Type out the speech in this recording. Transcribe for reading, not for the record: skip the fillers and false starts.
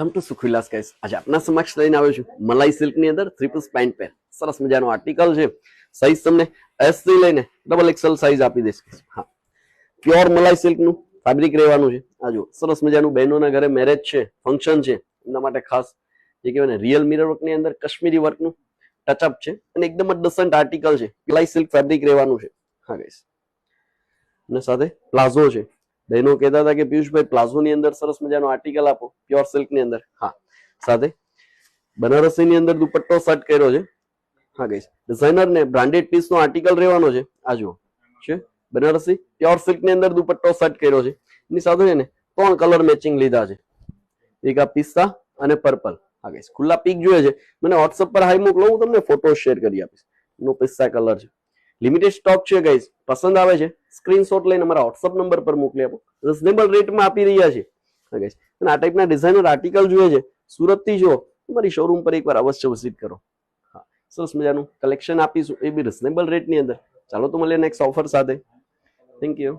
Welcome to સુખવિલાસ guys. આજે આપના સમક્ષ લઈને આવ્યો છું મલાઈ સિલ્ક ની અંદર 3 પીસ પેન્ટ પેર. સરસ મજાનો આર્ટિકલ છે. સાઈઝ તમને એસ થી લઈને ડબલ એક્સેલ સાઈઝ આપી દઈશ. હા, પ્યોર મલાઈ સિલ્ક નું ફેબ્રિક રહેવાનું છે. આ જો સરસ મજાનું બહેનોના ઘરે મેરેજ છે, ફંક્શન છે, એમના માટે ખાસ જે કહેવાય ને રિયલ મિરર વર્ક ની અંદર કશ્મીરી વર્ક નું ટચઅપ છે અને એકદમ જ ડસન્ટ આર્ટિકલ છે. મલાઈ સિલ્ક ફેબ્રિક રહેવાનું છે. હા ગાઈસ, અને સાથે પ્લાઝો છે. બહેનો કહેતા હતા કે પિયુષભાઈ પ્લાઝો ની અંદર સરસ મજાનો આર્ટિકલ આપો પ્યોર સિલ્ક ની અંદર. હા, સાથે બનારસી ની અંદર દુપટ્ટો સેટ કર્યો છે. હા ગાઈસ, ડિઝાઇનર ને બ્રાન્ડેડ પીસ નો આર્ટિકલ રહેવાનો છે. આ જુઓ છે બનારસી પ્યોર સિલ્ક ની અંદર દુપટ્ટો સેટ કર્યો છે. એની સાથે છે ને 3 કલર મેચિંગ લીધા છે. એક આ પિસ્તા અને પર્પલ. હા ગાઈસ, ખુલ્લા પીક જોઈએ છે મને વોટ્સઅપ પર હાઈ મોકલો, હું તમને ફોટો શેર કરી આપીશ. એનો પિસ્તા કલર છે. લિમિટેડ સ્ટોક છે ગાઈસ. પસંદ આવે છે સ્ક્રીનશોટ લઈને અમારા વોટ્સઅપ નંબર પર મોકલી આપો. રિઝનેબલ રેટમાં આપી રહ્યા છે. હા ગાઈસ, અને આ ટાઈપના ડિઝાઇનર આર્ટિકલ જોઈએ છે સુરત થી જો તમારી શોરૂમ પર એકવાર અવશ્ય વિઝિટ કરો. હા, સરસ મજાનું કલેક્શન આપીશું એ બી રિઝનેબલ રેટની અંદર. ચાલો તો મળીએ નેક્સ્ટ ઓફર સાથે. Thank you.